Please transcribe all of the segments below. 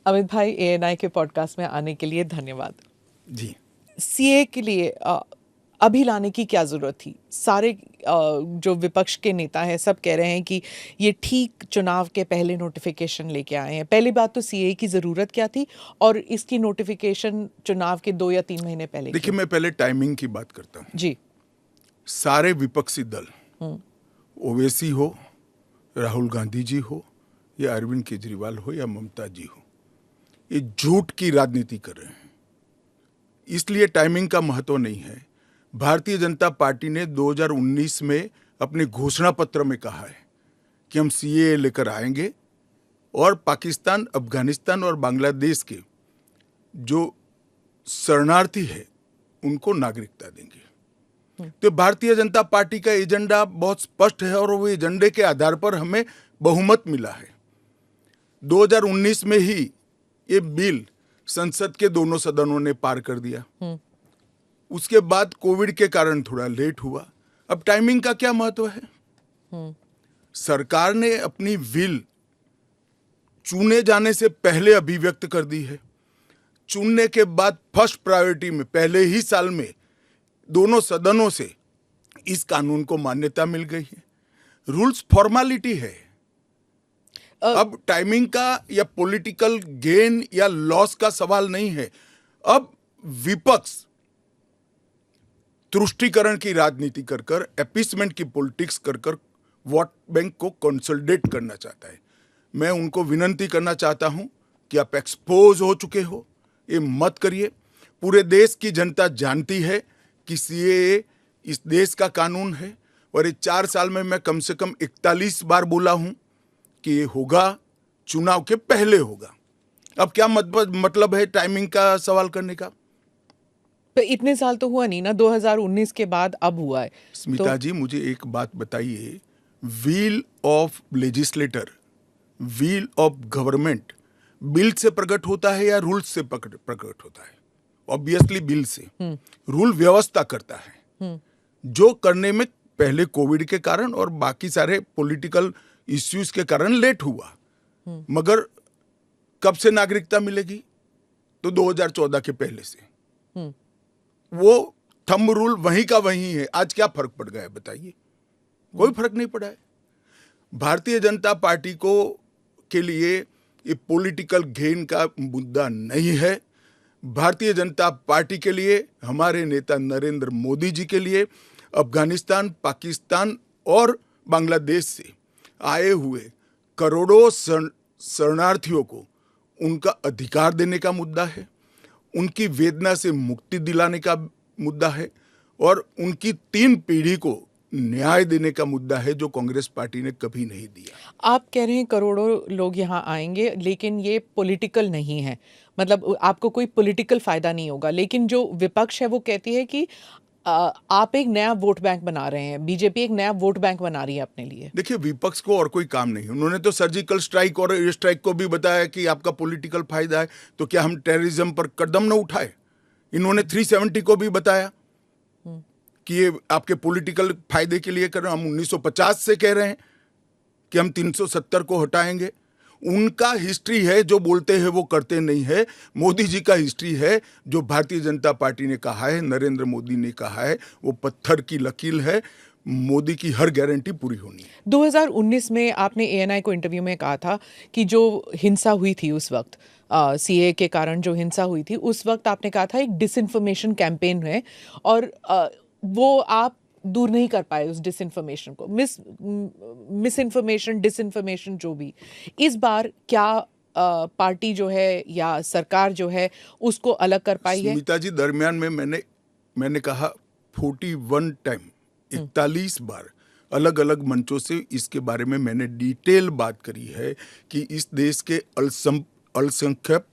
अमित भाई, एएनआई के पॉडकास्ट में आने के लिए धन्यवाद जी। सीए के लिए अभी लाने की क्या जरूरत थी? सारे जो विपक्ष के नेता हैं सब कह रहे हैं कि ये ठीक चुनाव के पहले नोटिफिकेशन लेके आए हैं। पहली बात तो सीए की जरूरत क्या थी और इसकी नोटिफिकेशन चुनाव के 2 या 3 महीने पहले देखिए, मैं पहले टाइमिंग की बात करता हूँ जी। सारे विपक्षी दल, ओवैसी हो, राहुल गांधी जी हो या अरविंद केजरीवाल हो या ममता जी हो, ये झूठ की राजनीति कर रहे हैं। इसलिए टाइमिंग का महत्व नहीं है। भारतीय जनता पार्टी ने 2019 में अपने घोषणा पत्र में कहा है कि हम सीए लेकर आएंगे और पाकिस्तान, अफगानिस्तान और बांग्लादेश के जो शरणार्थी है उनको नागरिकता देंगे। तो भारतीय जनता पार्टी का एजेंडा बहुत स्पष्ट है और वो एजेंडे के आधार पर हमें बहुमत मिला है। 2019 में ही ये बिल संसद के दोनों सदनों ने पार कर दिया। उसके बाद कोविड के कारण थोड़ा लेट हुआ। अब टाइमिंग का क्या महत्व है? सरकार ने अपनी विल चुने जाने से पहले अभिव्यक्त कर दी है। चुनने के बाद फर्स्ट प्रायोरिटी में पहले ही साल में दोनों सदनों से इस कानून को मान्यता मिल गई है। रूल्स फॉर्मेलिटी है। अब टाइमिंग का या पॉलिटिकल गेन या लॉस का सवाल नहीं है। अब विपक्ष तुष्टीकरण की राजनीति कर कर, एपीसमेंट की पॉलिटिक्स कर कर वोट बैंक को कंसोलिडेट करना चाहता है। मैं उनको विनती करना चाहता हूं कि आप एक्सपोज हो चुके हो, ये मत करिए। पूरे देश की जनता जानती है कि सीएए इस देश का कानून है और ये 4 साल में मैं कम से कम 41 बार बोला हूं कि ये होगा, चुनाव के पहले होगा। अब क्या मतलब है टाइमिंग का सवाल करने का? तो इतने साल तो हुआ नहीं ना, 2019 के बाद अब हुआ है। स्मिता जी, मुझे एक बात बताइए, wheel of legislator, wheel of government bill से प्रकट होता है या रूल से प्रकट होता है? ऑब्वियसली बिल से। रूल व्यवस्था करता है, जो करने में पहले कोविड के कारण और बाकी सारे पॉलिटिकल इश्यूज के कारण लेट हुआ। मगर कब से नागरिकता मिलेगी? तो 2014 के पहले से। वो थंब रूल वहीं का वहीं है। आज क्या फर्क पड़ गया है बताइए? कोई फर्क नहीं पड़ा है। भारतीय जनता पार्टी को के लिए ये पॉलिटिकल गेन का मुद्दा नहीं है। भारतीय जनता पार्टी के लिए, हमारे नेता नरेंद्र मोदी जी के लिए अफगानिस्तान, पाकिस्तान और बांग्लादेश से आए हुए करोड़ों शरणार्थियों को उनका अधिकार देने का मुद्दा है, उनकी वेदना से मुक्ति दिलाने का मुद्दा है और उनकी 3 पीढ़ी को न्याय देने का मुद्दा है, जो कांग्रेस पार्टी ने कभी नहीं दिया। आप कह रहे हैं करोड़ों लोग यहाँ आएंगे, लेकिन ये पॉलिटिकल नहीं है, मतलब आपको कोई पॉलिटिकल फायदा नहीं होगा। लेकिन जो विपक्ष है वो कहती है कि आप एक नया वोट बैंक बना रहे हैं, बीजेपी एक नया वोट बैंक बना रही है अपने लिए। देखिए, विपक्ष को और कोई काम नहीं। उन्होंने तो सर्जिकल स्ट्राइक और एयर स्ट्राइक को भी बताया कि आपका पॉलिटिकल फायदा है, तो क्या हम टेररिज्म पर कदम न उठाए? इन्होंने 370 को भी बताया कि ये आपके पॉलिटिकल फायदे के लिए कर रहे हैं। हम 1950 से कह रहे हैं कि हम 370 को हटाएंगे। उनका हिस्ट्री है, जो बोलते हैं वो करते नहीं है। मोदी जी का हिस्ट्री है, जो भारतीय जनता पार्टी ने कहा है, नरेंद्र मोदी ने कहा है, वो पत्थर की लकीर है। मोदी की हर गारंटी पूरी होनी है। 2019 में आपने एएनआई को इंटरव्यू में कहा था कि जो हिंसा हुई थी उस वक्त, सीए के कारण जो हिंसा हुई थी उस वक्त, आपने कहा था एक डिसइंफॉर्मेशन कैंपेन है और वो आप दूर नहीं कर पाए उस डिसइंफॉर्मेशन को, मिस इन्फॉर्मेशन, डिसइंफॉर्मेशन, जो भी। इस बार क्या पार्टी जो है या सरकार जो है उसको अलग कर पाई है? स्मिता जी, दरमियान में मैंने कहा 41 टाइम, 41 बार अलग अलग मंचों से इसके बारे में मैंने डिटेल बात करी है कि इस देश के अल्पसंख्यक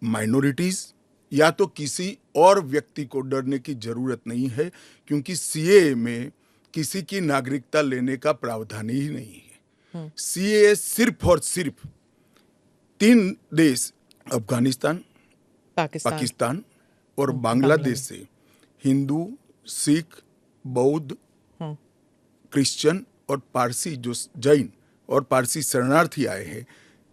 माइनॉरिटीज या तो किसी और व्यक्ति को डरने की जरूरत नहीं है, क्योंकि सीए में किसी की नागरिकता लेने का प्रावधान ही नहीं है। सीए सिर्फ और सिर्फ 3 देश, अफगानिस्तान, पाकिस्तान और बांग्लादेश से हिंदू, सिख, बौद्ध, क्रिश्चियन और पारसी, जो जैन और पारसी शरणार्थी आए हैं,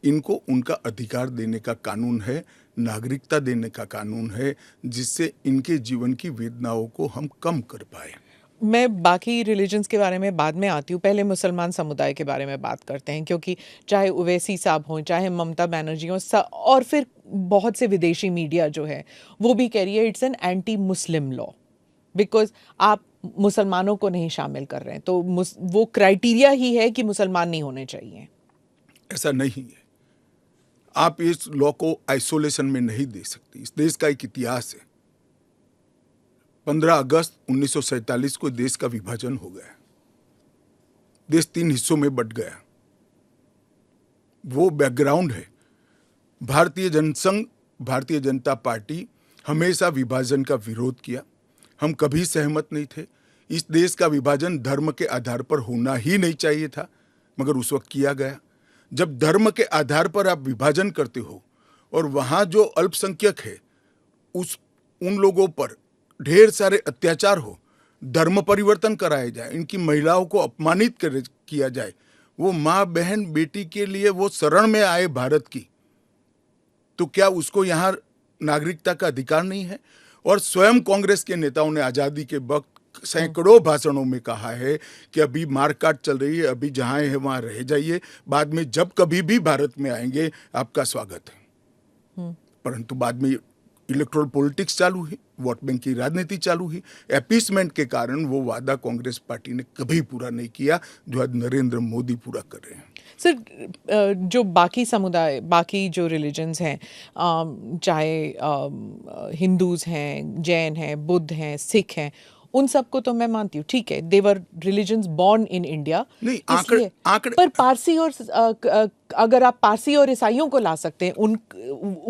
इनको उनका अधिकार देने का कानून है, नागरिकता देने का कानून है, जिससे इनके जीवन की वेदनाओं को हम कम कर पाए। मैं बाकी रिलीजन्स के बारे में बाद में आती हूँ, पहले मुसलमान समुदाय के बारे में बात करते हैं, क्योंकि चाहे ओवैसी साहब हों, चाहे ममता बनर्जी हों, और फिर बहुत से विदेशी मीडिया जो है वो भी कह रही है it's an anti Muslim law, because आप मुसलमानों को नहीं शामिल कर रहे हैं, तो वो क्राइटेरिया ही है कि मुसलमान नहीं होने चाहिए। ऐसा नहीं है। आप इस लॉ को आइसोलेशन में नहीं दे सकते। इस देश का एक इतिहास है। 15 अगस्त 1947 को देश का विभाजन हो गया। देश 3 हिस्सों में बंट गया। वो बैकग्राउंड है। भारतीय जनसंघ, भारतीय जनता पार्टी हमेशा विभाजन का विरोध किया। हम कभी सहमत नहीं थे। इस देश का विभाजन धर्म के आधार पर होना ही नहीं चाहिए था, मगर उस वक्त किया गया। जब धर्म के आधार पर आप विभाजन करते हो और वहां जो अल्पसंख्यक है उन लोगों पर ढेर सारे अत्याचार हो, धर्म परिवर्तन कराया जाए, इनकी महिलाओं को अपमानित किया जाए, वो माँ बहन बेटी के लिए वो शरण में आए भारत की, तो क्या उसको यहाँ नागरिकता का अधिकार नहीं है? और स्वयं कांग्रेस के नेताओं ने आजादी के वक्त सैकड़ों भाषणों में कहा है कि अभी मारकाट चल रही है, अभी जहां है वहां रह जाइए, बाद में जब कभी भी भारत में आएंगे आपका स्वागत है। परंतु बाद में इलेक्टोरल पॉलिटिक्स चालू हुई, वोट बैंक की राजनीति चालू हुई। अपीसमेंट के कारण वो वादा कांग्रेस पार्टी ने कभी पूरा नहीं किया जो आज नरेंद्र मोदी पूरा कर रहे हैं। सर, जो बाकी समुदाय, बाकी जो रिलीजन्स हैं, चाहे हिंदूज हैं, जैन हैं, बुद्ध हैं, सिख हैं, उन सबको तो मैं मानती हूँ, ठीक है, they were religions born in India. नहीं, आंकड़े पर पारसी और अगर आप पारसी और ईसाइयों को ला सकते हैं, उन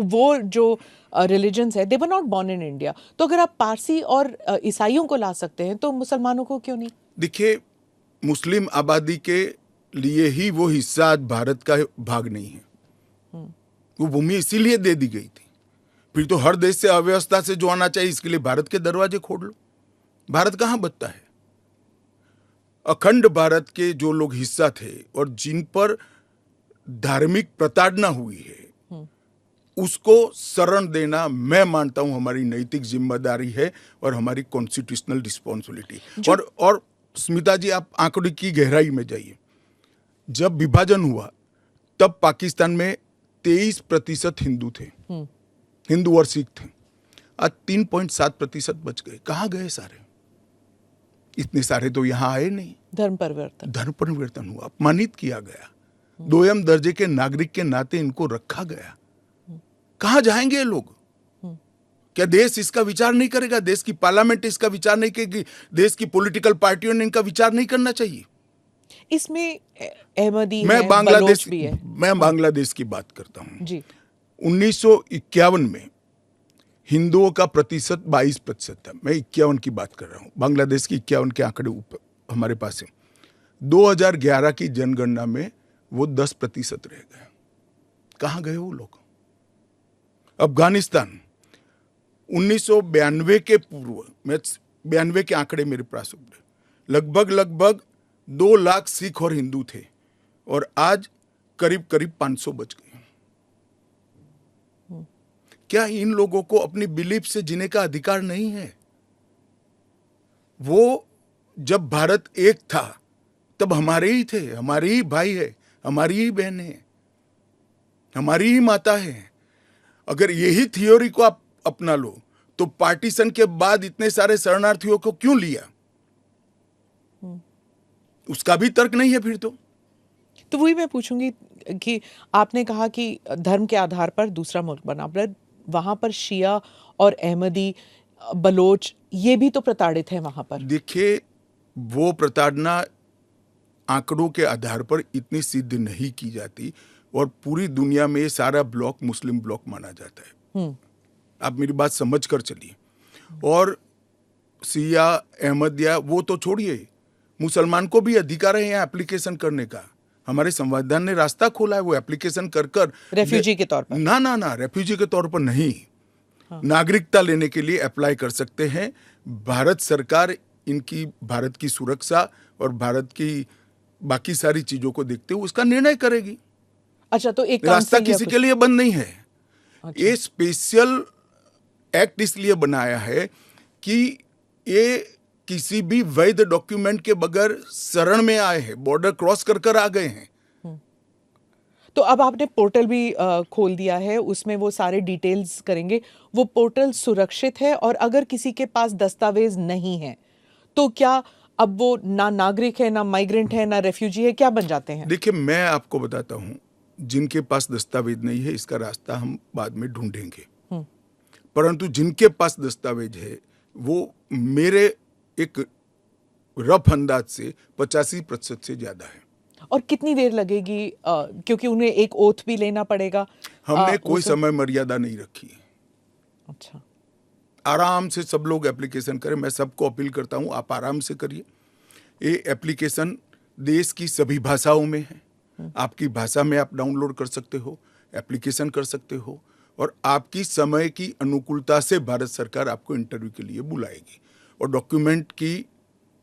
वो जो रिलीजन्स है, they were not born in India, तो अगर आप पारसी और ईसाइयों को ला सकते हैं तो मुसलमानों को क्यों नहीं? देखिए, मुस्लिम आबादी के लिए ही वो हिस्सा आज भारत का भाग नहीं है। वो भूमि इसीलिए दे दी गई थी। फिर तो हर देश से अव्यवस्था से जो आना चाहिए, इसके लिए भारत के दरवाजे खोल लो। भारत कहां बचता है? अखंड भारत के जो लोग हिस्सा थे और जिन पर धार्मिक प्रताड़ना हुई है, उसको शरण देना मैं मानता हूं हमारी नैतिक जिम्मेदारी है और हमारी कॉन्स्टिट्यूशनल रिस्पॉन्सिबिलिटी। और स्मिता जी, आप आंकड़े की गहराई में जाइए। जब विभाजन हुआ तब पाकिस्तान में 23% हिंदू थे, हिंदू और सिख थे। आज 3.7% बच गए। कहां गए सारे? इतने सारे तो यहां आए नहीं। धर्म परिवर्तन हुआ, अपमानित किया गया, दोयम दर्जे के नागरिक के नाते इनको रखा गया। कहां जाएंगे ये लोग? क्या देश इसका विचार नहीं करेगा? देश की पार्लियामेंट इसका विचार नहीं करेगी? देश की पॉलिटिकल पार्टियों ने इनका विचार नहीं करना चाहिए? इसमें अहमदी मैं है, बांग्लादेश बलोच भी है। मैं बांग्लादेश की बात करता हूं जी। 1951 में हिंदुओं का प्रतिशत 22% था। मैं 51 की बात कर रहा हूं। बांग्लादेश की 51 के आंकड़े ऊपर हमारे पास है। 2011 की जनगणना में वो 10% रह गए। कहां गए वो लोग? अफगानिस्तान 1992 के पूर्व, मैं 92 के आंकड़े मेरे पास लगभग 2 लाख सिख और हिंदू थे और आज करीब 500 बच गए। क्या इन लोगों को अपनी बिलीफ से जीने का अधिकार नहीं है? वो जब भारत एक था तब हमारे ही थे, हमारे ही भाई है, हमारी ही बहन है, हमारी ही माता है। अगर यही थ्योरी को आप अपना लो तो पार्टीशन के बाद इतने सारे शरणार्थियों को क्यों लिया? उसका भी तर्क नहीं है फिर तो वही मैं पूछूंगी कि आपने कहा कि धर्म के आधार पर दूसरा मुल्क बना, वहां पर शिया और अहमदी, बलोच, ये भी तो प्रताड़ित है वहां पर। देखिए, वो प्रताड़ना आंकड़ों के आधार पर इतनी सिद्ध नहीं की जाती और पूरी दुनिया में ये सारा ब्लॉक मुस्लिम ब्लॉक माना जाता है। आप मेरी बात समझ कर चलिए। और शिया, अहमदिया वो तो छोड़िए, मुसलमान को भी अधिकार है यहाँ एप्लीकेशन करने का। हमारे संविधान ने रास्ता खोला है, वो एप्लीकेशन कर रेफ्यूजी के तौर पर ना रेफ्यूजी के तौर पर नहीं, नागरिकता लेने के लिए अप्लाई कर सकते हैं। भारत सरकार इनकी भारत की सुरक्षा और भारत की बाकी सारी चीजों को देखते हुए उसका निर्णय करेगी। अच्छा, तो एक रास्ता काउंसलिंग या किसी कुछ। के लिए बंद नहीं है। अच्छा। ये स्पेशल एक्ट इसलिए बनाया है कि ये किसी भी वैध डॉक्यूमेंट के बगैर शरण में आए हैं, बॉर्डर क्रॉस कर कर आ गए हैं। तो अब आपने पोर्टल भी खोल दिया है, उसमें वो सारे डिटेल्स करेंगे। वो पोर्टल सुरक्षित है, और अगर किसी के पास दस्तावेज नहीं है तो क्या अब वो ना नागरिक है, ना माइग्रेंट है, ना रेफ्यूजी है, क्या बन जाते हैं? देखिए, मैं आपको बताता हूं, जिनके पास दस्तावेज नहीं है इसका रास्ता हम बाद में ढूंढेंगे, परंतु जिनके पास दस्तावेज है वो मेरे एक रफ अंदाज से 85% से ज्यादा है। और कितनी देर लगेगी, क्योंकि उन्हें एक ओथ भी लेना पड़ेगा। हमने कोई उस। समय मर्यादा नहीं रखी है। अच्छा। आराम से सब लोग एप्लीकेशन करें। मैं सबको अपील करता हूं, आप आराम से करिए। ये एप्लीकेशन देश की सभी भाषाओं में है। आपकी भाषा में आप डाउनलोड कर सकते हो, एप्लीकेशन कर सकते हो, और आपकी समय की अनुकूलता से भारत सरकार आपको इंटरव्यू के लिए बुलाएगी और डॉक्यूमेंट की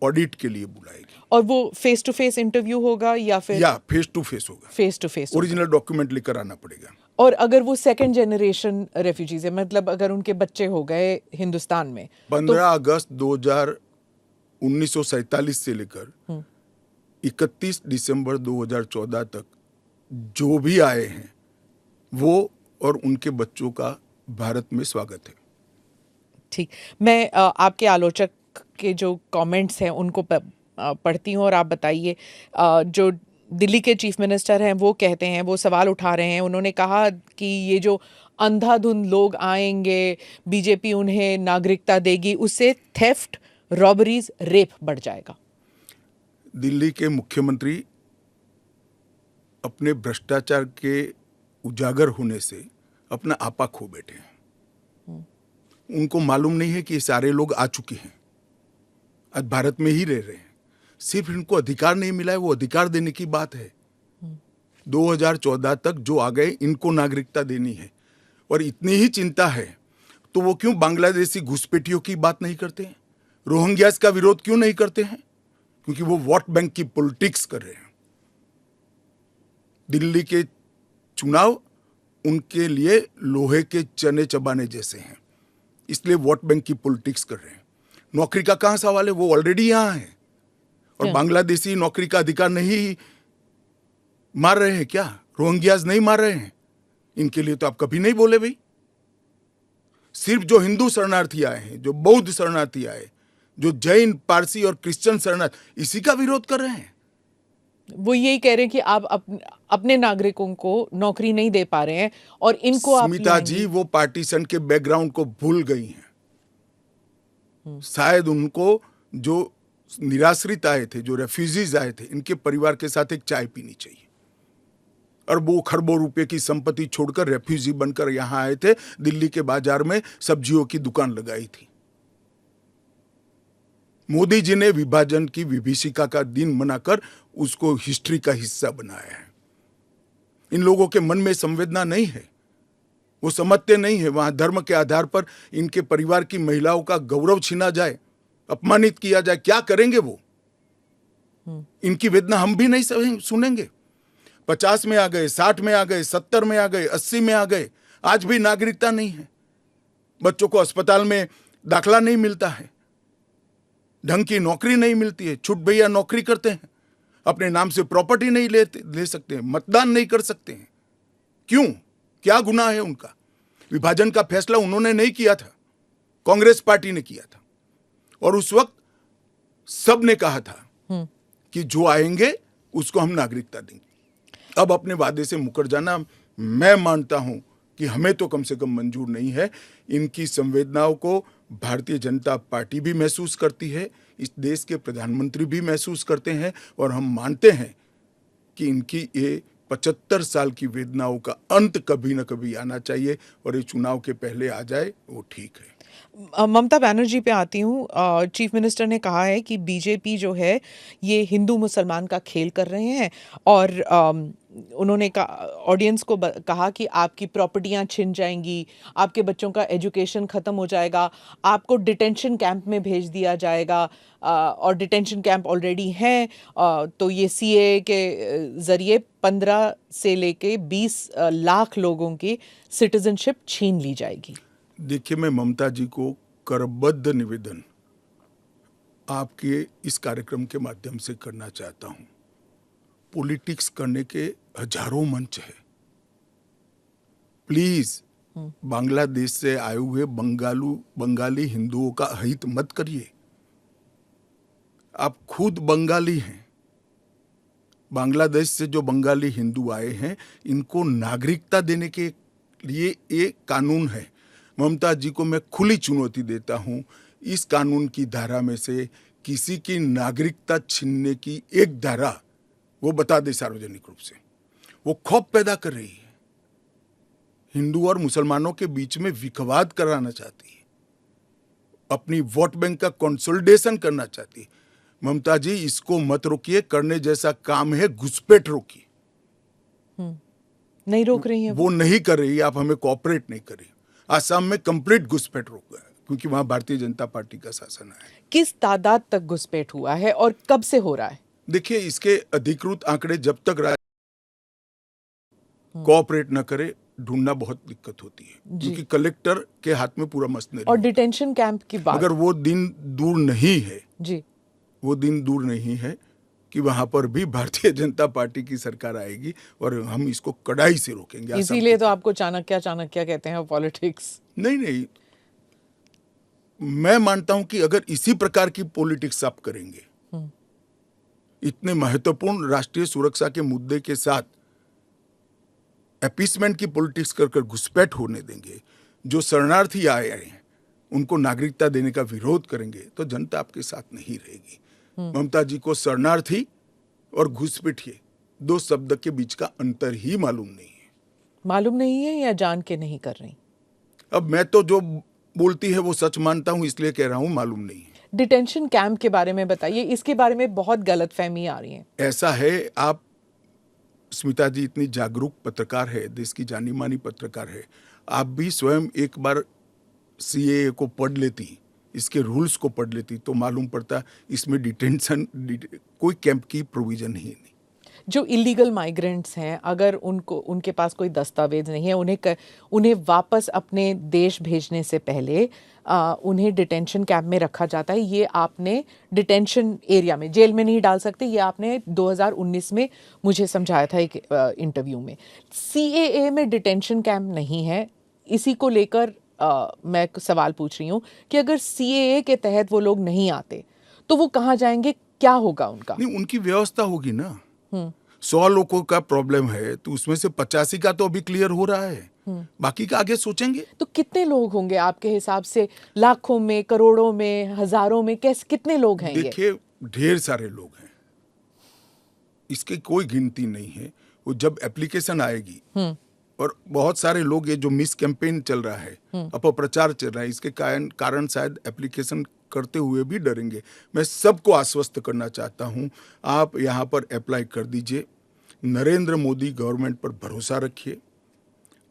ऑडिट के लिए बुलाएगी। और वो फेस टू फेस इंटरव्यू होगा या फिर? या फेस टू फेस होगा। Face to face. Original document लेकर आना पड़ेगा। और अगर वो सेकंड जनरेशन रेफ्यूजीज है, मतलब अगर उनके बच्चे हो गए हिंदुस्तान में, 15 अगस्त 1947 से लेकर 31 दिसंबर 2014 तक जो भी आए हैं वो और उनके बच्चों का भारत में स्वागत है। ठीक। मैं आपके आलोचक के जो कमेंट्स हैं उनको पढ़ती हूँ, और आप बताइए। जो दिल्ली के चीफ मिनिस्टर हैं वो कहते हैं, वो सवाल उठा रहे हैं। उन्होंने कहा कि ये जो अंधाधुंध लोग आएंगे, बीजेपी उन्हें नागरिकता देगी, उससे थेफ्ट, रॉबरीज, रेप बढ़ जाएगा। दिल्ली के मुख्यमंत्री अपने भ्रष्टाचार के उजागर होने से अपना आपा खो बैठे हैं। उनको मालूम नहीं है कि ये सारे लोग आ चुके हैं, आज भारत में ही रह रहे हैं। सिर्फ इनको अधिकार नहीं मिला है, वो अधिकार देने की बात है। 2014 तक जो आ गए इनको नागरिकता देनी है। और इतनी ही चिंता है तो वो क्यों बांग्लादेशी घुसपैठियों की बात नहीं करते हैं, रोहिंग्यास का विरोध क्यों नहीं करते हैं? क्योंकि वो वोट बैंक की पॉलिटिक्स कर रहे हैं। दिल्ली के चुनाव उनके लिए लोहे के चने चबाने जैसे हैं, इसलिए वोट बैंक की पॉलिटिक्स कर रहे हैं। नौकरी का कहां सवाल है, वो ऑलरेडी यहां है। और बांग्लादेशी नौकरी का अधिकार नहीं मार रहे हैं क्या? रोहिंग्यास नहीं मार रहे हैं? इनके लिए तो आप कभी नहीं बोले भाई। सिर्फ जो हिंदू शरणार्थी आए हैं, जो बौद्ध शरणार्थी आए, जो जैन, पारसी और क्रिश्चियन शरणार्थी, इसी का विरोध कर रहे हैं। वो यही कह रहे हैं कि आप अपने नागरिकों को नौकरी नहीं दे पा रहे हैं, और इनको आप स्मिता जी वो पार्टीशन के बैकग्राउंड को भूल गई हैं। शायद उनको जो निराश्रित आए थे, जो रेफ्यूजीज आए थे, इनके परिवार के साथ एक चाय पीनी चाहिए। अरबों खरबों रुपए की संपत्ति छोड़कर रेफ्यूजी बनकर यहां आए थे, दिल्ली के बाजार में सब्जियों की दुकान लगाई थी। मोदी जी ने विभाजन की विभीषिका का दिन मनाकर उसको हिस्ट्री का हिस्सा बनाया है। इन लोगों के मन में संवेदना नहीं है, वो समझते नहीं है वहां धर्म के आधार पर इनके परिवार की महिलाओं का गौरव छीना जाए, अपमानित किया जाए, क्या करेंगे वो? इनकी वेदना हम भी नहीं सुनेंगे। 50 में आ गए, 60 में आ गए, 70 में आ गए, 80 में आ गए, आज भी नागरिकता नहीं है। बच्चों को अस्पताल में दाखला नहीं मिलता है, ढंग की नौकरी नहीं मिलती है, छुट भैया नौकरी करते हैं, अपने नाम से प्रॉपर्टी नहीं ले सकते हैं, मतदान नहीं कर सकते हैं। क्यों? क्या गुनाह है उनका? विभाजन का फैसला उन्होंने नहीं किया था, कांग्रेस पार्टी ने किया था। और उस वक्त सब ने कहा था कि जो आएंगे उसको हम नागरिकता देंगे। अब अपने वादे से मुकर जाना, मैं मानता हूं कि हमें तो कम से कम मंजूर नहीं है। इनकी संवेदनाओं को भारतीय जनता पार्टी भी महसूस करती है, इस देश के प्रधानमंत्री भी महसूस करते हैं, और हम मानते हैं कि इनकी ये 75 साल की वेदनाओं का अंत कभी न कभी आना चाहिए, और ये चुनाव के पहले आ जाए वो ठीक है। ममता बनर्जी पे आती हूँ। चीफ मिनिस्टर ने कहा है कि बीजेपी जो है ये हिंदू मुसलमान का खेल कर रहे हैं, और उन्होंने ऑडियंस को कहा कि आपकी प्रॉपर्टियां छिन जाएंगी, आपके बच्चों का एजुकेशन ख़त्म हो जाएगा, आपको डिटेंशन कैंप में भेज दिया जाएगा, और डिटेंशन कैंप ऑलरेडी हैं। तो ये सीए के ज़रिए 15 से लेके 20 लाख लोगों की सिटीजनशिप छीन ली जाएगी। देखिए, मैं ममता जी को करबद्ध निवेदन आपके इस कार्यक्रम के माध्यम से करना चाहता हूं। पॉलिटिक्स करने के हजारों मंच है। प्लीज बांग्लादेश से आए हुए बंगाली हिंदुओं का हित मत करिए। आप खुद बंगाली हैं। बांग्लादेश से जो बंगाली हिंदू आए हैं, इनको नागरिकता देने के लिए एक कानून है। ममता जी को मैं खुली चुनौती देता हूं, इस कानून की धारा में से किसी की नागरिकता छीनने की एक धारा वो बता दे सार्वजनिक रूप से। वो खौफ पैदा कर रही है, हिंदू और मुसलमानों के बीच में विखवाद कराना चाहती है, अपनी वोट बैंक का कंसोलिडेशन करना चाहती है। ममता जी, इसको मत रोकिए। करने जैसा काम है, घुसपैठ रोकिए। नहीं रोक रही है वो नहीं कर रही, आप हमें कोऑपरेट नहीं कर रही। आसाम में कंप्लीट घुसपैठ रोक गया क्योंकि वहां भारतीय जनता पार्टी का शासन है। किस तादाद तक घुसपैठ हुआ है और कब से हो रहा है? देखिए, इसके अधिकृत आंकड़े जब तक कोऑपरेट न करे, ढूंढना बहुत दिक्कत होती है, क्योंकि कलेक्टर के हाथ में पूरा मशीनरी। और डिटेंशन कैंप की बात, अगर वो दिन दूर नहीं है जी, वो दिन दूर नहीं है कि वहां पर भी भारतीय जनता पार्टी की सरकार आएगी और हम इसको कड़ाई से रोकेंगे। इसीलिए तो आपको चाणक्य कहते हैं पॉलिटिक्स। नहीं, मैं मानता हूं कि अगर इसी प्रकार की पॉलिटिक्स आप करेंगे, इतने महत्वपूर्ण राष्ट्रीय सुरक्षा के मुद्दे के साथ अपीसमेंट की पॉलिटिक्स कर घुसपैठ होने देंगे, जो शरणार्थी आए हैं उनको नागरिकता देने का विरोध करेंगे, तो जनता आपके साथ नहीं रहेगी। ममता जी को शरणार्थी और घुसपैठिए दो शब्द के बीच का अंतर ही मालूम नहीं है या जान के नहीं कर रही? अब मैं तो जो बोलती है वो सच मानता हूं, इसलिए कह रहा हूं मालूम नहीं है। डिटेंशन कैंप के बारे में बताइए, इसके बारे में बहुत गलतफहमी आ रही है। ऐसा है, आप स्मिता जी इतनी जागरूक पत्रकार है, देश की जानी मानी पत्रकार है, आप भी स्वयं एक बार सीएए को पढ़ लेती, इसके रूल्स को पढ़ लेती, तो मालूम पड़ता इसमें डिटेंशन कोई कैंप की प्रोविजन ही नहीं। जो इलीगल माइग्रेंट्स हैं, अगर उनके पास कोई दस्तावेज नहीं है, उन्हें वापस अपने देश भेजने से पहले उन्हें डिटेंशन कैंप में रखा जाता है। ये आपने डिटेंशन एरिया में, जेल में नहीं डाल सकते, ये आपने 2019 में मुझे समझाया था एक इंटरव्यू में। सीएए में डिटेंशन कैंप नहीं है। इसी को लेकर मैं सवाल पूछ रही हूँ कि अगर सीएए के तहत वो लोग नहीं आते तो वो कहाँ जाएंगे, क्या होगा उनका? नहीं, उनकी व्यवस्था होगी ना। 100 लोगों का प्रॉब्लम है तो उसमें से 85 का तो अभी क्लियर हो रहा है, बाकी का आगे सोचेंगे। तो कितने लोग होंगे आपके हिसाब से? लाखों में, करोड़ों में, हजारों में, कितने लोग हैं? देखिए, ढेर सारे लोग हैं, इसकी कोई गिनती नहीं है। वो जब एप्लीकेशन आएगी, और बहुत सारे लोग, ये जो मिस कैंपेन चल रहा है, अपप्रचार चल रहा है, इसके कारण शायद एप्लीकेशन करते हुए भी डरेंगे। मैं सबको आश्वस्त करना चाहता हूं, आप यहां पर अप्लाई कर दीजिए। नरेंद्र मोदी गवर्नमेंट पर भरोसा रखिए,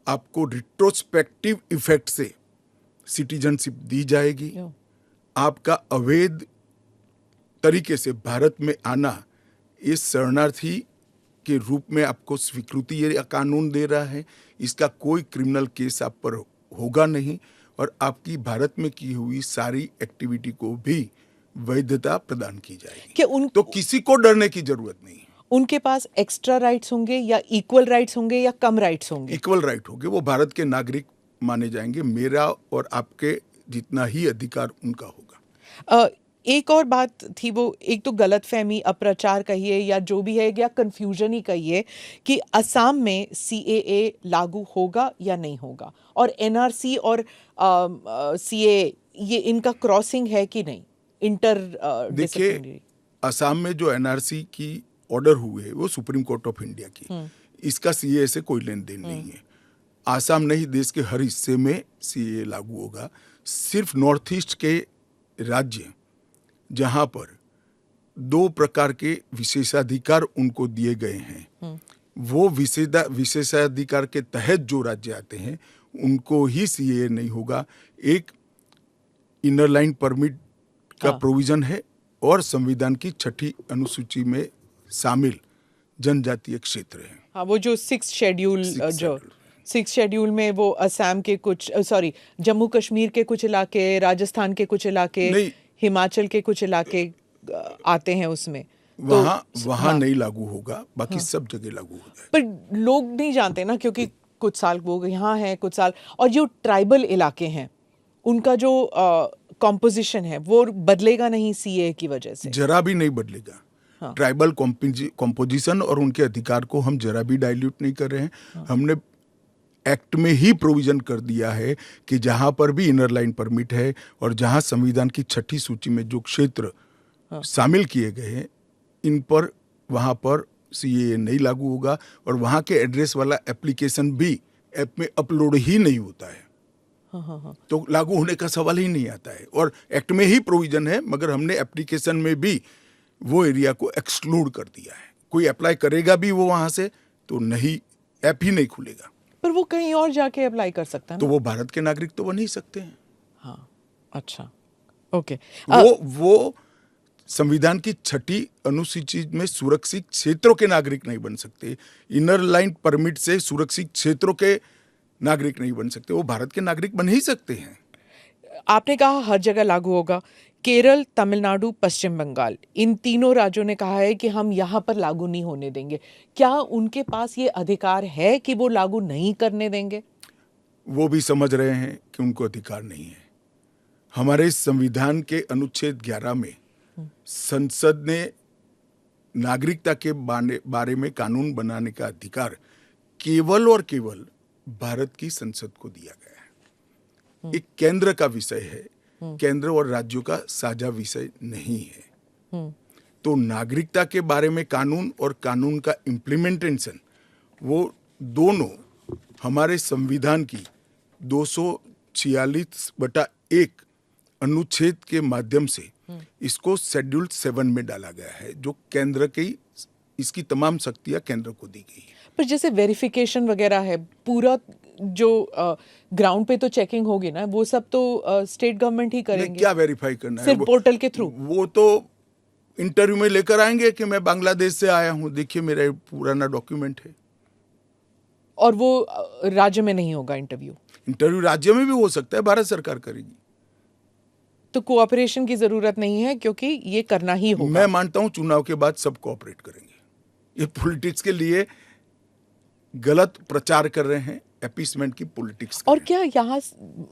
आपको रिट्रोस्पेक्टिव इफेक्ट से सिटीजनशिप दी जाएगी। आपका अवैध तरीके से भारत में आना, इस शरणार्थी के रूप में आपको स्वीकृति ये कानून दे रहा है। इसका कोई क्रिमिनल केस आप पर होगा नहीं, और आपकी भारत में की हुई सारी एक्टिविटी को भी वैधता प्रदान की जाएगी। तो किसी को डरने की जरूरत नहीं है। उनके पास एक्स्ट्रा राइट्स होंगे या इक्वल राइट्स होंगे या कम राइट्स होंगे? इक्वल राइट होंगे, वो भारत के नागरिक माने जाएंगे। मेरा और आपके जितना ही अधिकार उनका होगा। एक और बात थी, वो एक तो गलतफहमी, अप्रचार कहिए या जो भी है, या कंफ्यूजन ही कहिए, कि असम में सीएए लागू होगा या नहीं होगा, और एनआरसी और सीएए ये इनका क्रॉसिंग है कि नहीं, इंटर देखिए, असम में जो एनआरसी की ऑर्डर हुए वो सुप्रीम कोर्ट ऑफ इंडिया की, इसका सीएए से कोई लेन देन नहीं है। आसाम नहीं, देश के हर हिस्से में सीएए लागू होगा। सिर्फ नॉर्थ ईस्ट के राज्य जहां पर 2 प्रकार के विशेषाधिकार उनको दिए गए हैं, वो विशेषाधिकार के तहत जो राज्य आते हैं उनको ही सीएए नहीं होगा। एक इनर लाइन परमिट का प्रोविजन है और संविधान की 6ठी अनुसूची में शामिल जनजातीय क्षेत्र है। हाँ, वो जो 6 शेड्यूल जो 6 शेड्यूल में वो असम के कुछ जम्मू कश्मीर के कुछ इलाके, राजस्थान के कुछ इलाके, हिमाचल के कुछ इलाके आते हैं उसमें। वहाँ नहीं लागू होगा, बाकी सब जगह लागू होगा। पर लोग नहीं जानते ना, क्योंकि कुछ साल वो यहाँ हैं, कुछ साल, और जो ट्राइबल इलाके हैं उनका जो कॉम्पोजिशन है वो बदलेगा नहीं सीए की वजह से, जरा भी नहीं बदलेगा। ट्राइबल कॉम्पोजिशन और उनके अधिकार को हम जरा भी डाइल्यूट नहीं कर रहे हैं। हमने एक्ट में ही प्रोविजन कर दिया है कि जहां पर भी इनर लाइन परमिट है और जहां संविधान की 6ठी सूची में जो क्षेत्र शामिल किए गए हैं, इन पर वहां पर सीएए नहीं लागू होगा और वहां के एड्रेस वाला एप्लीकेशन भी ऐप में अपलोड ही नहीं होता है। तो लागू होने का सवाल ही नहीं आता है। और एक्ट में ही प्रोविजन है, मगर हमने एप्लीकेशन में भी वो एरिया को एक्सक्लूड कर दिया है। कोई अप्लाई करेगा भी वो वहां से तो नहीं, ऐप ही नहीं खुलेगा। पर वो कहीं और जाके अप्लाई कर सकता है तो वो भारत के नागरिक तो बन ही सकते हैं। हाँ, अच्छा, ओके। वो संविधान की 6ठी अनुसूची में सुरक्षित क्षेत्रों के नागरिक नहीं बन सकते। इनर लाइन परमिट से सुरक्षित क्षेत्रों के नागरिक नहीं बन सकते, वो भारत के नागरिक बन ही सकते हैं। आपने कहा हर जगह लागू होगा। केरल, तमिलनाडु, पश्चिम बंगाल, इन तीनों राज्यों ने कहा है कि हम यहाँ पर लागू नहीं होने देंगे। क्या उनके पास ये अधिकार है कि वो लागू नहीं करने देंगे? वो भी समझ रहे हैं कि उनको अधिकार नहीं है। हमारे संविधान के अनुच्छेद 11 में संसद ने नागरिकता के बारे में कानून बनाने का अधिकार केवल और केवल भारत की संसद को दिया गया है। एक केंद्र का विषय है, केंद्र और राज्यों का साझा विषय नहीं है। तो नागरिकता के बारे में कानून और कानून का इम्प्लीमेंटेशन, वो दोनों हमारे संविधान की 246/1 अनुच्छेद के माध्यम से इसको शेड्यूल 7 में डाला गया है, जो केंद्र की, इसकी तमाम शक्तियां केंद्र को दी गई है। पर जैसे वेरिफिकेशन वगैरह है, पूरा जो ग्राउंड पे तो चेकिंग होगी ना, वो सब तो स्टेट गवर्नमेंट ही करेंगे। क्या वेरीफाई करना है? सिर्फ पोर्टल के थ्रू? वो तो इंटरव्यू में लेकर आएंगे कि मैं बांग्लादेश से आया हूं, देखिए मेरा पुराना डॉक्यूमेंट है। और वो राज्य में नहीं होगा इंटरव्यू? इंटरव्यू राज्य में भी हो सकता है, भारत सरकार करेगी। तो कोऑपरेशन की जरूरत नहीं है, क्योंकि ये करना ही होगा। मैं मानता हूं चुनाव के बाद सब कोऑपरेट करेंगे। ये पॉलिटिक्स के लिए गलत प्रचार कर रहे हैं, एपीसमेंट की पॉलिटिक्स। और क्या यहाँ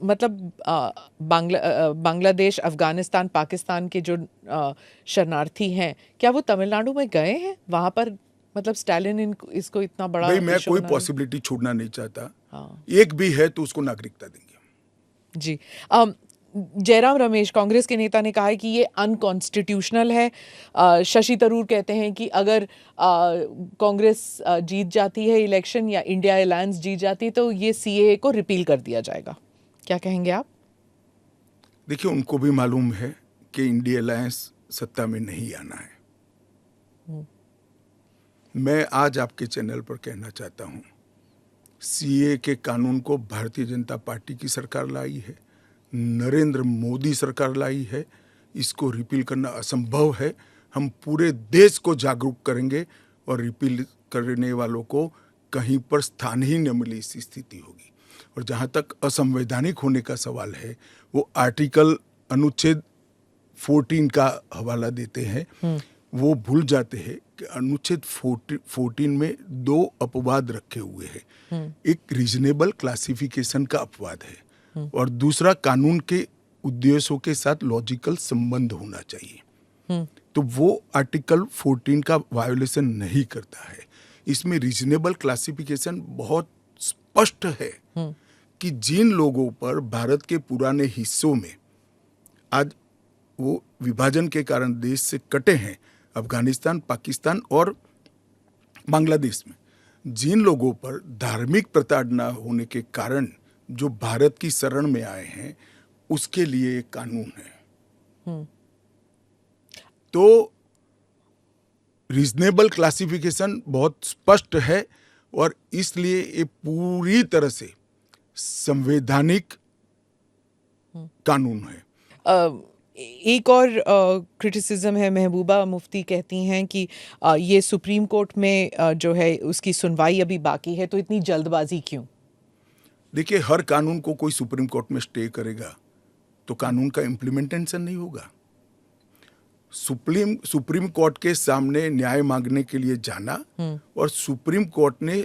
मतलब बांग्लादेश, अफगानिस्तान, पाकिस्तान के जो शरणार्थी हैं, क्या वो तमिलनाडु में गए हैं? वहां पर मतलब स्टालिन इसको इतना बड़ा, भाई मैं कोई पॉसिबिलिटी छोड़ना नहीं चाहता। हाँ। एक भी है तो उसको नागरिकता देंगे। जी। जयराम रमेश, कांग्रेस के नेता, ने कहा है कि ये अनकॉन्स्टिट्यूशनल है। शशि थरूर कहते हैं कि अगर कांग्रेस जीत जाती है इलेक्शन या इंडिया अलायंस जीत जाती है तो ये सीएए को रिपील कर दिया जाएगा। क्या कहेंगे आप? देखिए, उनको भी मालूम है कि इंडिया अलायंस सत्ता में नहीं आना है। मैं आज आपके चैनल पर कहना चाहता हूं, सीएए के कानून को भारतीय जनता पार्टी की सरकार लाई है, नरेंद्र मोदी सरकार लाई है। इसको रिपील करना असंभव है। हम पूरे देश को जागरूक करेंगे और रिपील करने वालों को कहीं पर स्थान ही न मिले, इस स्थिति होगी। और जहां तक असंवैधानिक होने का सवाल है, वो आर्टिकल अनुच्छेद 14 का हवाला देते हैं। वो भूल जाते हैं कि अनुच्छेद 14 में 2 अपवाद रखे हुए हैं। एक रीजनेबल क्लासिफिकेशन का अपवाद है और दूसरा कानून के उद्देश्यों के साथ लॉजिकल संबंध होना चाहिए। तो वो आर्टिकल 14 का वायोलेशन नहीं करता है। इसमें रीजनेबल क्लासिफिकेशन बहुत स्पष्ट है कि जिन लोगों पर भारत के पुराने हिस्सों में आज वो विभाजन के कारण देश से कटे हैं, अफगानिस्तान, पाकिस्तान और बांग्लादेश में, जिन लोगों पर धार्मिक प्रताड़ना होने के कारण जो भारत की शरण में आए हैं, उसके लिए एक कानून है। तो रीजनेबल क्लासिफिकेशन बहुत स्पष्ट है और इसलिए ये पूरी तरह से संवैधानिक कानून है। एक और क्रिटिसिज्म है, महबूबा मुफ्ती कहती हैं कि ये सुप्रीम कोर्ट में जो है उसकी सुनवाई अभी बाकी है, तो इतनी जल्दबाजी क्यों? देखिए, हर कानून को कोई सुप्रीम कोर्ट में स्टे करेगा तो कानून का इम्प्लीमेंटेशन नहीं होगा। सुप्रीम कोर्ट के सामने न्याय मांगने के लिए जाना और सुप्रीम कोर्ट ने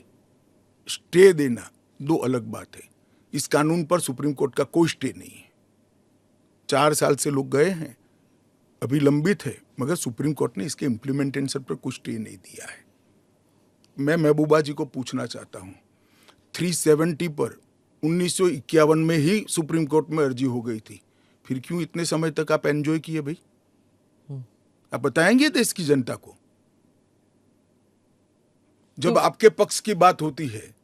स्टे देना दो अलग बात है। इस कानून पर सुप्रीम कोर्ट का कोई स्टे नहीं है। 4 साल से लोग गए हैं, अभी लंबित है, मगर सुप्रीम कोर्ट ने इसके इम्प्लीमेंटेशन पर कुछ स्टे नहीं दिया है। मैं महबूबा जी को पूछना चाहता हूँ, 370 पर 1951 में ही सुप्रीम कोर्ट में अर्जी हो गई थी, फिर क्यों इतने समय तक आप एंजॉय किए भाई? आप बताएंगे देश की जनता को? जब आपके पक्ष की बात होती है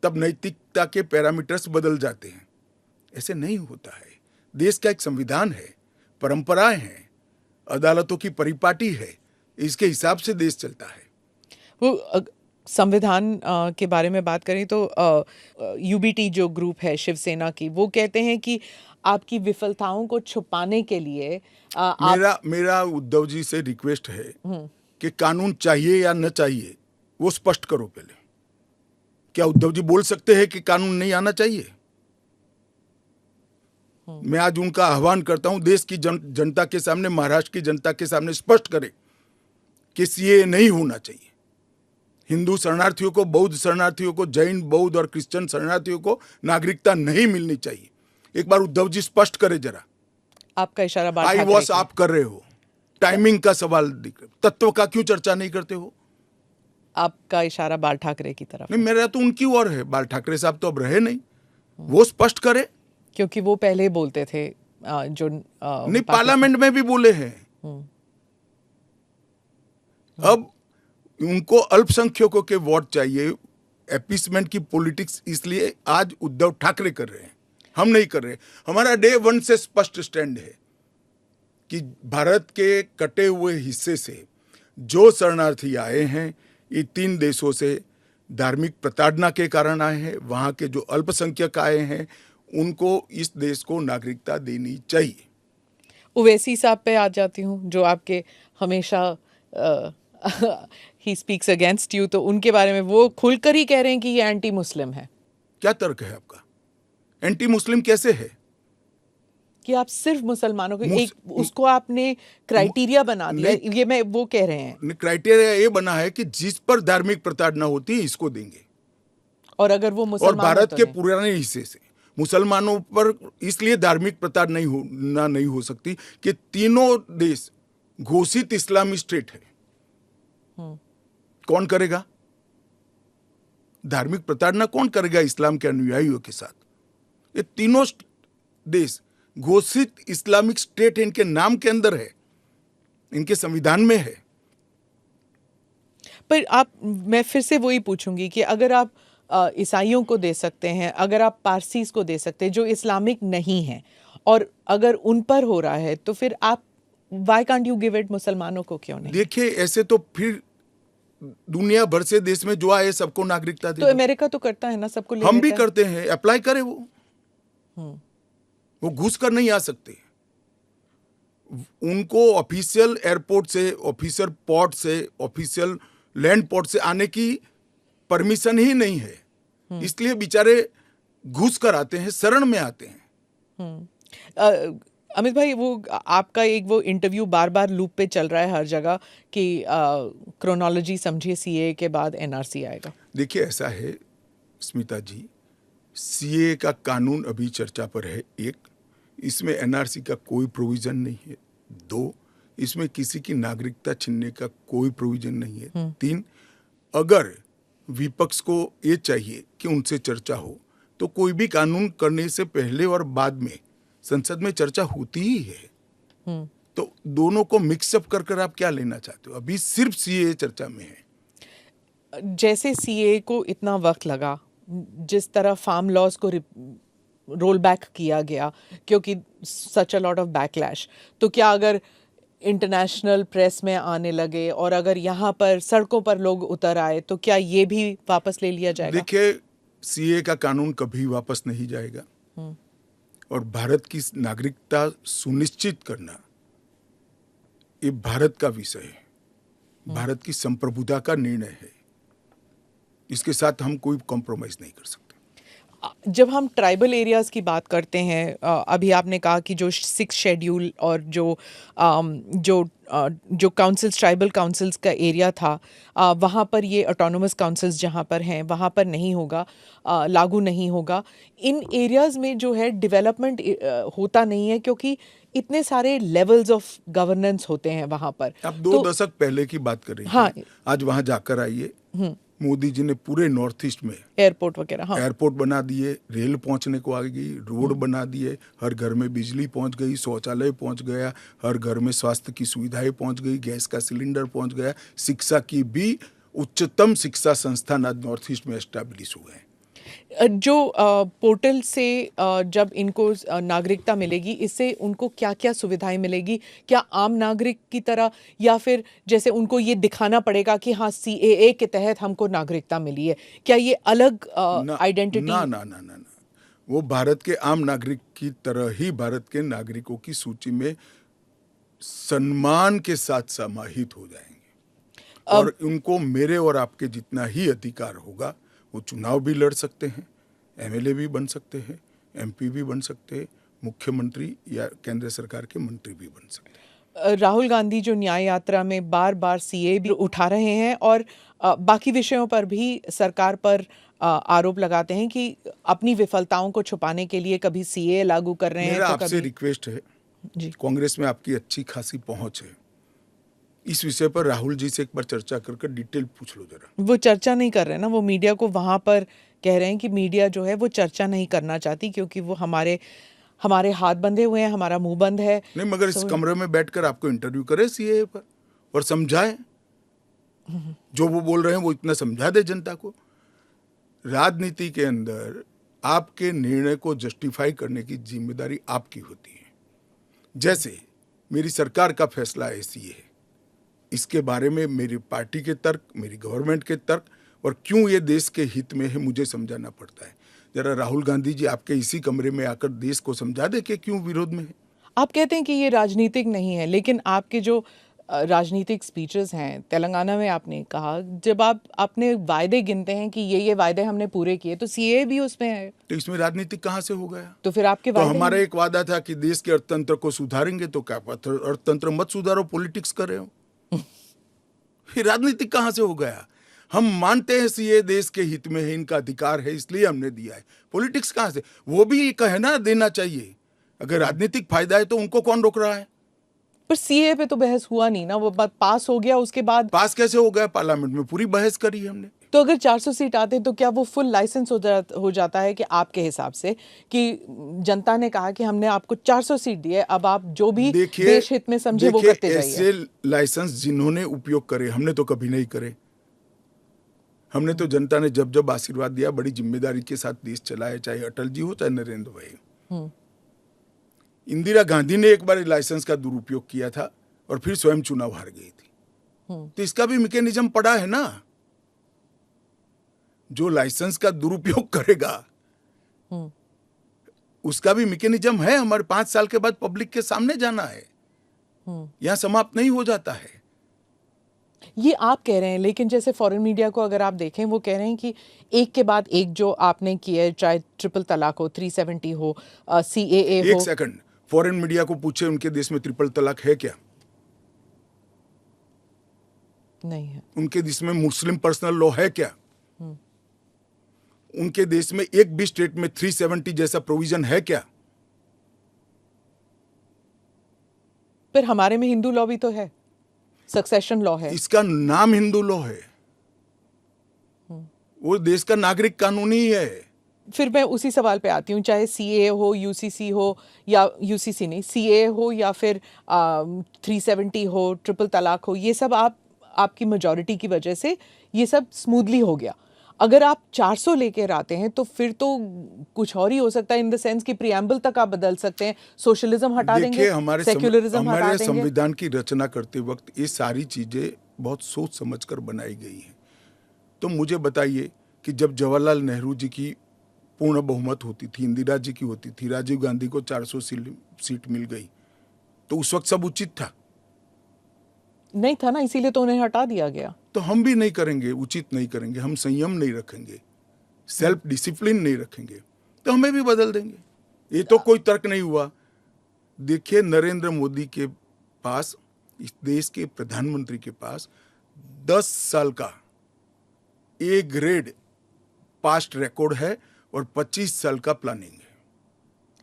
तब नैतिकता के पैरामीटर्स बदल जाते हैं। ऐसे नहीं होता है। देश का एक संविधान है, परंपराएं हैं, अदालतों की परिपाटी है, इसके हिसाब से देश चलता है। वो संविधान के बारे में बात करें तो यूबीटी जो ग्रुप है शिवसेना की, वो कहते हैं कि आपकी विफलताओं को छुपाने के लिए मेरा उद्धव जी से रिक्वेस्ट है कि कानून चाहिए या न चाहिए वो स्पष्ट करो पहले। क्या उद्धव जी बोल सकते हैं कि कानून नहीं आना चाहिए? मैं आज उनका आह्वान करता हूं, देश की जनता के सामने, महाराष्ट्र की जनता के सामने स्पष्ट करें कि सीएए नहीं होना चाहिए। हिंदू शरणार्थियों को, बौद्ध शरणार्थियों को, जैन, बौद्ध और क्रिश्चियन शरणार्थियों को नागरिकता नहीं मिलनी चाहिए। एक बार उद्धव जी स्पष्ट करे जरा। आपका इशारा आई वॉश आप कर रहे हो, टाइमिंग का सवाल, तत्व का क्यों चर्चा नहीं करते हो? आपका इशारा बाल ठाकरे की तरफ। नहीं, मेरा तो उनकी ओर है। बाल ठाकरे साहब तो अब रहे नहीं, वो स्पष्ट करे। क्योंकि वो पहले बोलते थे जो नहीं, पार्लियामेंट में भी बोले हैं। अब उनको अल्पसंख्यकों के वोट चाहिए। एपीसमेंट की पॉलिटिक्स इसलिए आज उद्धव ठाकरे कर रहे हैं, हम नहीं कर रहे। हमारा डे 1 से स्पष्ट स्टैंड है कि भारत के कटे हुए हिस्से से जो शरणार्थी आए हैं, ये 3 देशों से धार्मिक प्रताड़ना के कारण आए हैं। वहां के जो अल्पसंख्यक आए हैं, उनको इस देश को नागरिकता देनी चाहिए। ओवैसी साहब पे आ जाती हूँ, जो आपके हमेशा ही स्पीक्स अगेंस्ट यू, तो उनके बारे में वो खुलकर ही कह रहे हैं कि ये एंटी मुस्लिम है। क्या तर्क है आपका? एंटी मुस्लिम कैसे है? कि आप सिर्फ मुसलमानों को एक उसको आपने क्राइटेरिया बना दिया, ये मैं वो कह रहे हैं। क्राइटेरिया ये बना है कि जिस पर धार्मिक प्रताड़ना होती है इसको देंगे, और अगर वो मुसलमान, और भारत के पुराने हिस्से से मुसलमानों पर इसलिए धार्मिक प्रताड़ना नहीं हो सकती कि तीनों देश घोषित इस्लामी स्टेट है। कौन करेगा धार्मिक प्रताड़ना? कौन करेगा इस्लाम के अनुयायियों के साथ? ये तीनों देश घोषित इस्लामिक स्टेट है, इनके नाम के अंदर है, इनके संविधान में है। पर मैं फिर से वही पूछूंगी कि अगर आप ईसाइयों को दे सकते हैं, अगर आप पारसीज को दे सकते हैं जो इस्लामिक नहीं है, और अगर उन पर हो रहा है, तो फिर आप why can't you give it मुसलमानों को क्यों नहीं? देखिए, ऐसे तो फिर दुनिया भर से देश में जो आए सबको नागरिकता दे। तो अमेरिका तो करता है ना, सबको ले हम भी लेता है। करते हैं, अप्लाई करे वो घुस कर नहीं आ सकते। उनको ऑफिशियल एयरपोर्ट से, ऑफिशियल पोर्ट से, ऑफिशियल लैंड पोर्ट से आने की परमिशन ही नहीं है, इसलिए बेचारे घुस कर आते हैं, शरण में आते हैं। अमित भाई, वो आपका एक वो इंटरव्यू बार बार लूप पे चल रहा है हर जगह कि क्रोनोलॉजी समझिए, सीए के बाद एनआरसी आएगा। देखिए, ऐसा है स्मिता जी, सीए का कानून अभी चर्चा पर है। 1, इसमें एनआरसी का कोई प्रोविजन नहीं है। 2, इसमें किसी की नागरिकता छीनने का कोई प्रोविजन नहीं है। 3, अगर विपक्ष को ये चाहिए कि उनसे चर्चा हो, तो कोई भी कानून करने से पहले और बाद में संसद में चर्चा होती ही है। तो दोनों को मिक्सअप कर आप क्या लेना चाहते हो? अभी सिर्फ सीए चर्चा में है। जैसे सीए को इतना वक्त लगा, जिस तरह फार्म लॉज को रोल बैक किया गया क्योंकि सच अ लॉट ऑफ बैकलैश, तो क्या अगर इंटरनेशनल प्रेस में आने लगे और अगर यहाँ पर सड़कों पर लोग उतर आए तो क्या ये भी वापस ले लिया जाएगा? देखिए, सीए का कानून कभी वापस नहीं जाएगा और भारत की नागरिकता सुनिश्चित करना ये भारत का विषय है, भारत की संप्रभुता का निर्णय है। इसके साथ हम कोई कॉम्प्रोमाइज नहीं कर सकते। जब हम ट्राइबल एरियाज की बात करते हैं, अभी आपने कहा कि जो 6 शेड्यूल और जो काउंसिल्स, ट्राइबल काउंसिल्स का एरिया था, वहाँ पर ये ऑटोनोमस काउंसिल्स जहाँ पर हैं वहाँ पर नहीं होगा, लागू नहीं होगा। इन एरियाज में जो है डेवलपमेंट होता नहीं है क्योंकि इतने सारे लेवल्स ऑफ गवर्नेंस होते हैं वहाँ पर। आप 2 दशक पहले की बात कर रही हैं। हाँ। आज वहाँ जाकर आइए, मोदी जी ने पूरे नॉर्थ ईस्ट में एयरपोर्ट वगैरह, हाँ, एयरपोर्ट बना दिए, रेल पहुंचने को आ गई, रोड बना दिए, हर घर में बिजली पहुंच गई, शौचालय पहुंच गया, हर घर में स्वास्थ्य की सुविधाएं पहुंच गई, गैस का सिलेंडर पहुंच गया, शिक्षा की भी उच्चतम शिक्षा संस्थान आज नॉर्थ ईस्ट में एस्टैब्लिश हुए हैं। जो पोर्टल से जब इनको नागरिकता मिलेगी, इससे उनको क्या क्या सुविधाएं मिलेगी? क्या आम नागरिक की तरह, या फिर जैसे उनको ये दिखाना पड़ेगा कि हाँ सीएए के तहत हमको नागरिकता मिली है? क्या ये अलग आइडेंटिटी? ना ना ना ना ना, वो भारत के आम नागरिक की तरह ही भारत के नागरिकों की सूची में सम्मान के साथ समाहित हो जाएंगे और उनको मेरे और आपके जितना ही अधिकार होगा। वो चुनाव भी लड़ सकते हैं, एमएलए भी बन सकते हैं, एमपी भी बन सकते हैं, मुख्यमंत्री या केंद्र सरकार के मंत्री भी बन सकते हैं। राहुल गांधी जो न्याय यात्रा में बार बार सीए भी उठा रहे हैं और बाकी विषयों पर भी सरकार पर आरोप लगाते हैं कि अपनी विफलताओं को छुपाने के लिए कभी सीए लागू कर रहे हैं मेरा तो आपसे कभी रिक्वेस्ट है जी। कांग्रेस में आपकी अच्छी खासी पहुंच है, इस विषय पर राहुल जी से एक बार चर्चा करके डिटेल पूछ लो जरा। वो चर्चा नहीं कर रहे ना, वो मीडिया को वहां पर कह रहे हैं कि मीडिया जो है वो चर्चा नहीं करना चाहती क्योंकि वो हमारे हाथ बंधे हुए हैं, हमारा मुंह बंद है। नहीं, मगर इस कमरे में बैठकर आपको इंटरव्यू करे सीए पर और समझाए, जो वो बोल रहे हैं वो इतना समझा दे जनता को। राजनीति के अंदर आपके निर्णय को जस्टिफाई करने की जिम्मेदारी आपकी होती है। जैसे मेरी सरकार का फैसला ऐसी है, इसके बारे में मेरी पार्टी के तर्क, मेरी गवर्नमेंट के तर्क और क्यों ये देश के हित में है मुझे समझाना पड़ता है। जरा राहुल गांधी जी आपके इसी कमरे में आकर देश को समझा दे कि क्यों विरोध में है। आप कहते हैं कि ये राजनीतिक नहीं है, लेकिन आपके जो राजनीतिक स्पीचेस हैं, तेलंगाना में आपने कहा, जब आप अपने वायदे गिनते हैं कि ये वायदे हमने पूरे किए, तो सीए भी उसमें है, तो इसमें राजनीतिक कहाँ से हो गया? तो फिर आपके तो वायदे हमारा एक वादा था कि देश के अर्थतंत्र को सुधारेंगे, तो क्या अर्थतंत्र मत सुधारो, पॉलिटिक्स कर रहे हो। फिर राजनीतिक कहाँ से हो गया? हम मानते हैं सीए देश के हित में है, इनका अधिकार है इसलिए हमने दिया है। पॉलिटिक्स कहाँ से? वो भी कहे ना देना चाहिए। अगर राजनीतिक फायदा है तो उनको कौन रोक रहा है? पर सीए पे तो बहस हुआ नहीं ना, वो बात पास हो गया, उसके बाद पास कैसे हो गया? पार्लियामेंट में पूरी बहस करी हमने। तो अगर 400 सीट आते तो क्या वो फुल लाइसेंस हो जाता है कि आपके हिसाब से कि जनता ने कहा कि हमने आपको 400 सीट दी है, अब आप जो भी देश हित में समझे वो करते जाइए। ऐसे लाइसेंस जिन्होंने उपयोग करे, हमने तो कभी नहीं करे। हमने तो जनता ने जब जब आशीर्वाद दिया बड़ी जिम्मेदारी के साथ देश चलाया, चाहे अटल जी हो चाहे नरेंद्र भाई। इंदिरा गांधी ने एक बार लाइसेंस का दुरुपयोग किया था और फिर स्वयं चुनाव हार गई थी। तो इसका भी मैकेनिज्म पड़ा है ना। जो लाइसेंस का दुरुपयोग करेगा उसका भी मैकेनिज्म है। हमारे 5 साल के बाद पब्लिक के सामने जाना है, यहां समाप्त नहीं हो जाता है। ये आप कह रहे हैं, लेकिन जैसे फॉरेन मीडिया को अगर आप देखें, वो कह रहे हैं कि एक के बाद एक जो आपने किया है, चाहे ट्रिपल तलाक हो, 370 हो, सीएए हो। एक सेकंड, फॉरेन मीडिया को पूछे उनके देश में ट्रिपल तलाक है क्या? नहीं है। उनके देश में मुस्लिम पर्सनल लॉ है क्या? उनके देश में एक भी स्टेट में 370 जैसा प्रोविजन है क्या? फिर हमारे में हिंदू लॉ भी तो है, सक्सेशन लॉ है। इसका नाम हिंदू लॉ है, वो देश का नागरिक कानून ही है। फिर मैं उसी सवाल पे आती हूँ, चाहे सीए हो, यूसीसी हो, या यूसीसी नहीं, सीए हो, या फिर 370 हो, ट्रिपल तलाक हो, ये सब आपकी मेजॉरिटी की वजह से ये सब स्मूथली हो गया। अगर आप 400 लेकर आते हैं तो फिर तो कुछ और ही हो सकता है, इन द सेंस कि प्रियम्बल तक आप बदल सकते हैं, सोशलिज्म हटा देंगे, देखिए, हमारे सेक्युलरिज्म हटा हमारे देंगे। संविधान की रचना करते वक्त ये सारी चीजें बहुत सोच समझकर बनाई गई हैं। तो मुझे बताइए कि जब जवाहरलाल नेहरू जी की पूर्ण बहुमत होती थी, इंदिरा जी की होती थी, राजीव गांधी को 400 सीट मिल गई, तो उस वक्त सब उचित था? नहीं था ना, इसीलिए तो उन्हें हटा दिया गया। तो हम भी नहीं करेंगे, उचित नहीं करेंगे, हम संयम नहीं रखेंगे, सेल्फ डिसिप्लिन नहीं रखेंगे, तो हमें भी बदल देंगे। ये तो कोई तर्क नहीं हुआ। देखिए, नरेंद्र मोदी के पास, इस देश के प्रधानमंत्री के पास 10 साल का ए ग्रेड पास्ट रिकॉर्ड है और 25 साल का प्लानिंग है।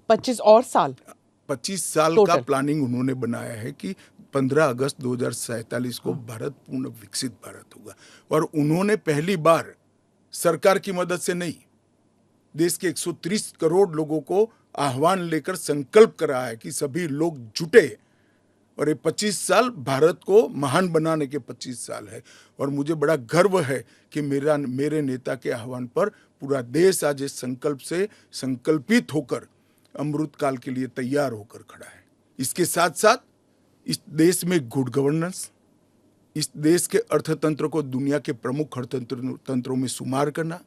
25 और साल 25 साल का टोटल। प्लानिंग उन्होंने बनाया है कि 15 अगस्त 2047 को भारत पूर्ण विकसित भारत होगा। और उन्होंने पहली बार सरकार की मदद से नहीं, देश के 130 करोड़ लोगों को आह्वान लेकर संकल्प करा है कि सभी लोग जुटे, और ये 25 साल भारत को महान बनाने के 25 साल है। और मुझे बड़ा गर्व है कि मेरे नेता के आह्वान पर पूरा देश आज इस संकल्प से संकल्पित होकर अमृत काल के लिए तैयार होकर खड़ा है। इसके साथ साथ इस देश में गुड गवर्नेंस, इस देश के अर्थतंत्र को दुनिया के प्रमुख अर्थतंत्रों में शुमार करना,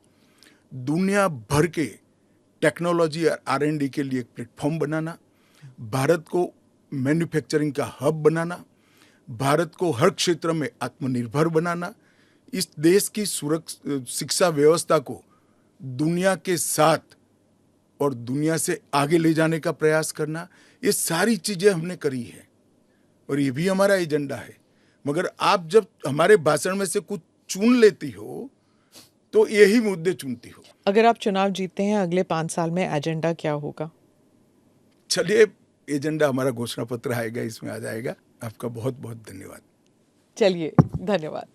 दुनिया भर के टेक्नोलॉजी और R&D के लिए एक प्लेटफॉर्म बनाना, भारत को मैन्युफैक्चरिंग का हब बनाना, भारत को हर क्षेत्र में आत्मनिर्भर बनाना, इस देश की शिक्षा व्यवस्था को दुनिया के साथ और दुनिया से आगे ले जाने का प्रयास करना, ये सारी चीजें हमने करी है और ये भी हमारा एजेंडा है। मगर आप जब हमारे भाषण में से कुछ चुन लेती हो तो यही मुद्दे चुनती हो। अगर आप चुनाव जीतते हैं अगले 5 साल में, एजेंडा क्या होगा? चलिए, एजेंडा हमारा घोषणा पत्र आएगा, इसमें आ जाएगा। आपका बहुत बहुत धन्यवाद। चलिए, धन्यवाद।